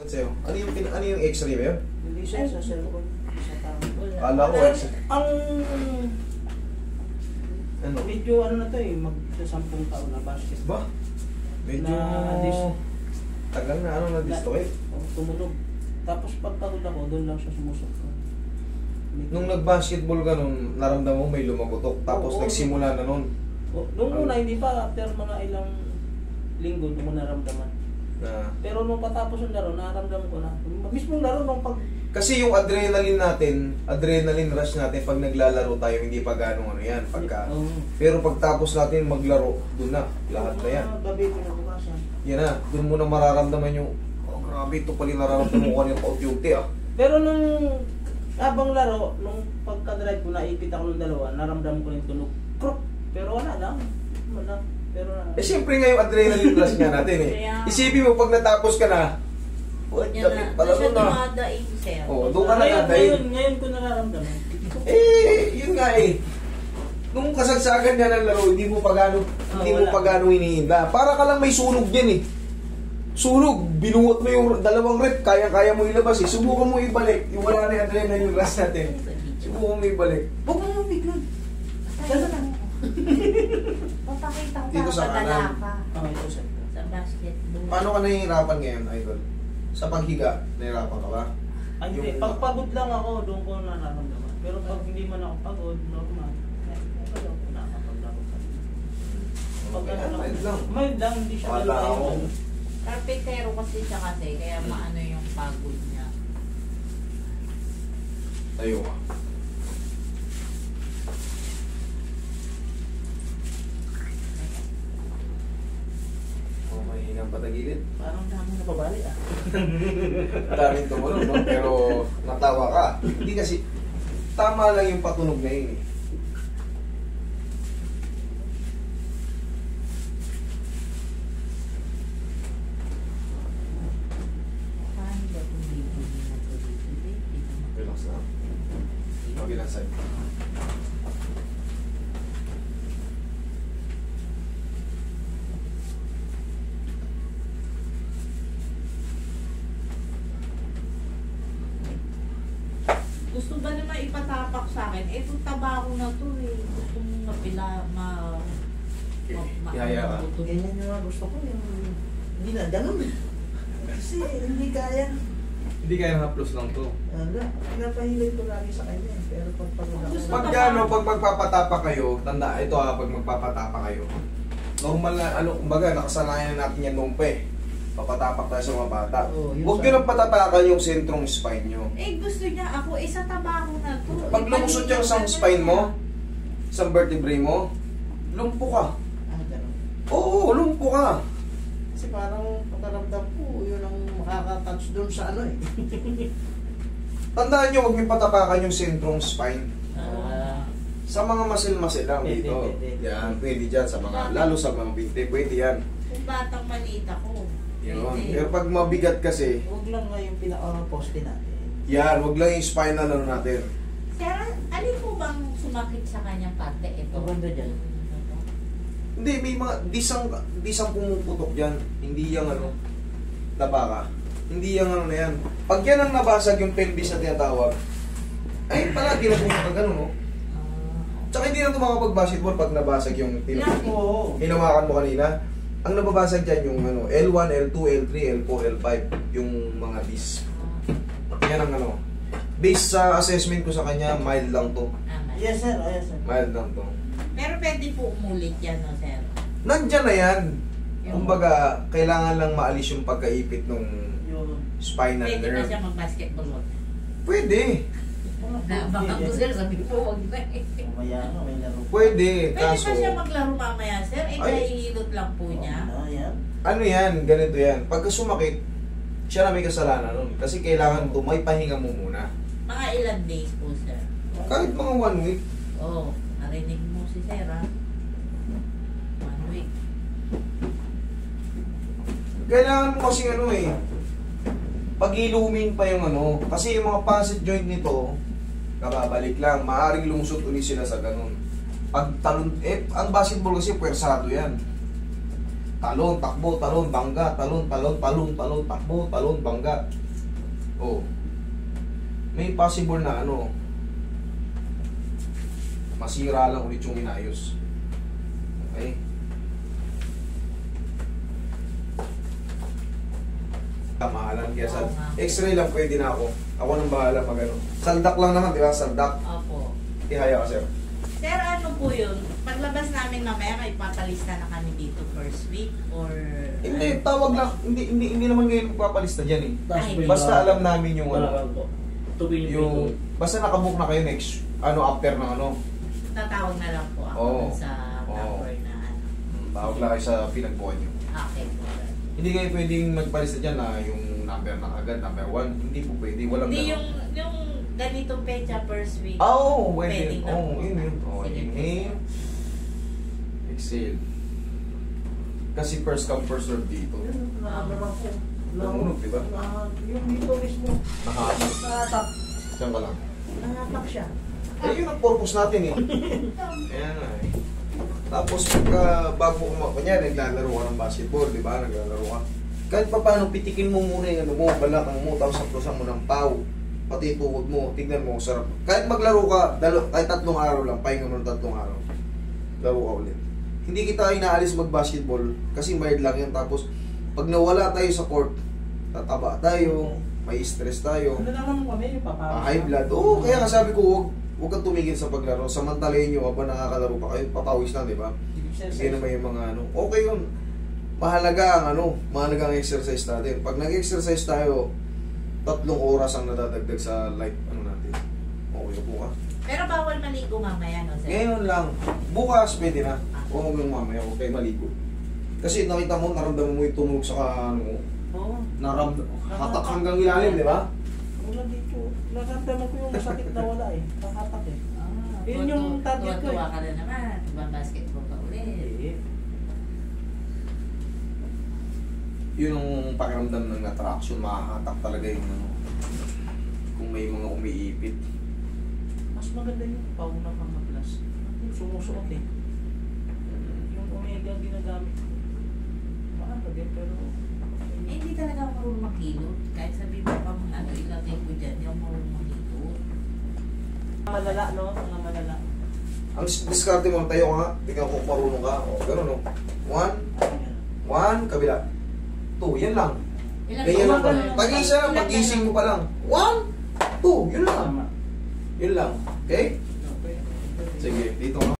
Sa'yo. Ano yung x-ray ba yun? Hindi siya sa cellphone. Sa tao. Kala ko x-ray. Ang medyo ano na to eh, mag-10 taon na basket. Ba? Medyo tagal na ano na dislocate. Tumunog. Tapos pagpagod ako, doon lang siya sumusok. Nung nag-basketball ka nun, naramdaman mo may lumagutok. Tapos nagsimula na nun. Nung una, hindi pa. After mga ilang linggo, hindi mo naramdaman. Pero nung patapos yung laro, naramdaman ko na. Mismong laro nung pag... Kasi yung adrenaline natin, adrenaline rush natin, pag naglalaro tayo, hindi pa ganong ano yan. Pero pagtapos natin maglaro, doon na. Lahat na yan. Gabi ko na bukasan. Yan na. Doon mo na mararamdaman yung, oh grabe, ito pala yung nararamdaman ko kanina pa-unti ah. Pero nung habang laro, nung pagka-drive ko, naipit ako ng dalawa, naramdaman ko yung tunog. Krok! Pero wala lang. Wala. Pero eh siyempre nga yung adrenaline rush nga natin eh. Isipin mo, pag natapos ka na, pala doon na. Oo, doon ka na nadaing. Ngayon ko nararamdaman. Yun nga eh. Nung kasagsagan niya ng laro, hindi mo pa gano'ng iniinda. Para ka lang may sunog din eh. Sunog, binuot mo yung dalawang rep, kaya-kaya mo ilabas eh. Subukan mo ibalik, yung wala na yung adrenaline rush natin. Subukan mo ibalik. Huwag mo yung biglan. Gano'n lang. Papakita ko dito sa kanan. Ito sa basketball. Paano ka nahihirapan ngayon, Idol? Sa paghiga, nahihirapan ka ba? Ay, hindi. Pag pagod lang ako, doon ko nararamdaman. Pero pag hindi man ako pagod, normal. Pero ako nakapaglaro pa. Pag ano lang, mild lang, hindi siya ako. Carpentero kasi siya kasi, kaya maano yung pagod niya. Tayo ka. Mahinang patagilid. Parang dami na pabali ah. Daming tumunog, no? Pero natawa ka. Hindi kasi, tama lang yung patunog na yun eh. Paano ba itong baby na ito dito? Relax na. Kabilang side. Gusto ba naman ipatapak sa akin? Itong tabako na to eh. Gusto mong mapila, Ihaya ka. Ganyan yung gusto ko. Hindi na, ganun. Kasi hindi kaya. Hindi kaya haplos lang to. Pinapahilig ko lagi sa kanya. Pero pag pagod ako. Pag ano, pag magpapatapa kayo, tanda, ito ha, pag magpapatapa kayo, normal na, ano, kumbaga, nakasanayan natin yan nung pe. Papatapak tayo sa mga bata. Huwag nyo nang patapakan yung sentrong spine nyo. Eh gusto niya ako, sa tabako na to. Pag lumusot yung isang spine mo, isang vertebrae mo, lumpo ka. Ganun. Oo, lumpo ka. Kasi parang pagkaramdam ko, yun ang makaka-touch doon sa ano eh. Tandaan nyo, huwag nyo patapakan yung sentrong spine. Ah. Sa mga muscle lang Pwede, dito. pwede. Yan, pwede dyan. Sa mga, lalo sa mga binte, pwede yan. Kung batang maliit ako. Yun. Pwede. Pero pag mabigat kasi, Huwag lang nga yung pinaka-poste natin. yan, huwag lang yung spinal ano natin. Sir, alin po bang sumakit sa kanyang parte? Ito. Maganda dyan. Hindi, may mga disang pumuputok dyan. Hindi yung ano, tabaka. Hindi yung ano na yan. Pag yan ang nabasag yung pelvis na tinatawag, ay palagi na pumunta ganun, no? Tsaka hindi na ito makapag-basketball pag nabasag yung hinawakan mo kanina. Ang nababasag dyan yung ano, L1, L2, L3, L4, L5, yung mga disc. Yan ang ano. Based sa assessment ko sa kanya, mild lang to. Yes sir, yes sir. Mild lang to. Pero pwede po umulit yan, no, sir? Nandyan na yan. Kumbaga, kailangan lang maalis yung pagkaipit ng spinal Pwede ba nerve. siya mag-basketball? Pwede. Baka po sir, sabi ko, huwag na eh. Mamaya nga, may laro. Pwede, Pwede kaso... ba siya maglaro mamaya, sir? Eh, Ay. kahihilot lang po niya. Yan. Ano yan, ganito yan. Pagka sumakit, siya na may kasalanan nun. Kasi kailangan to, may pahinga mo muna. Mga ilan days po, sir? Kahit mga 1 week. Oo, narinig mo si sir, ha? 1 week. Kailangan mo kasi ano eh, pagilumin pa yung ano. Kasi yung mga facet joint nito, kababalik lang. Maaring lumusot ulit sila sa ganun. Pag talon, ang basketball kasi puwersado yan. Talon, takbo, talon, bangga, talon, talon, talon, talon, takbo, talon, bangga. Oh. May possible na ano, masira lang ulit yung inayos. Okay? Kamahalan kaya sa x-ray lang pwede na ako. Ako nang bahala pag ano. Saldak lang naman, di ba? Saldak. Opo. Ihaya ka, sir. Sir, ano po yun? Paglabas namin mamaya, may papalista na kami dito first week or... Hindi, tawag lang. Hindi naman ngayon magpapalista dyan eh. Ay, Basta alam namin yung ano. Yung Basta nakabook na kayo next, after ng ano. Tatawag na lang po ako Oo. dun sa number na ano. Tawag lang kayo sa pinagbuhan nyo. Okay po. Hindi kayo pwedeng magpalista dyan na yung number na agad, number 1. Hindi po pwede, walang Hindi ganun. yung ganitong pecha first week. Oo, pwede. Pwede na Oo, po. yun. Sige po, Inhale. Exhale. Kasi first come, first serve dito. Namunog, di ba? Yung dito mismo. Nakahatak. Nakatak. Diyan ka lang. Nakatak siya. Yun ang purpose natin eh. Ayan na eh. Tapos pagka bago kunyari, naglalaro ka ng basketball, di ba? Naglalaro ka. Kahit pa paano, pitikin mo muna yung ano mo, balakang mo, tapos saktusan mo ng paw. Pati tuhod mo, tignan mo, sarap. Kahit maglaro ka, kahit 3 araw lang, pahinga mo ng 3 araw. Laro ka ulit. Hindi kita inaalis mag-basketball kasi bayad lang yan. Tapos, pag nawala tayo sa court, tataba tayo, may stress tayo, Ano naman kami, yung papawis. high blood. Oo, kaya nga sabi ko, huwag kang tumigil sa paglaro. Samantalayin nyo, habang nakakalaro pa kayo, papawis lang, di ba? Kasi naman yung mga ano. Okay yun. Mahalaga ang exercise natin. Pag nag-exercise tayo, 3 oras ang nadadagdag sa life natin. Okay po ka. Pero bawal maligo mamaya, no, sir? Ngayon lang, bukas pwede na. Huwag hanggang mamaya, huwag kayo maligo. Kasi nakita mo, naramdaman mo yung tumunog sa ano mo. Oo. Hatak hanggang ilalim, di ba? Wala dito. Naramdaman ko yung sakit na wala eh. Nakatak eh. Yun yung target ko eh. Tuwa ka na naman. Basketball ka ulit. Eh. Yun ang pakiramdam ng attraction, makahatak talaga yung ano. Kung may mga umiipit. Mas maganda yung pauna kang mag-plus. Yung sumusuot eh. Yung omega ang ginagamit ko. Maano din pero... Eh, hindi talaga ako marunong maghilot. Kahit sabi mo pa mga ano, ilagay ko dyan, hindi ako marunong maghilot. Malala, no? Mga malala. Ang diskarte mo, tayo ka nga, tingnan ko kung marunong ka. O, gano'n no. 1, kabila. 2, yan lang. Ganyan lang pala. Pag-isa lang, pag-gising mo pa lang. 1, 2, yun lang. Tama. Yun lang. Okay? Okay. Sige, dito ka.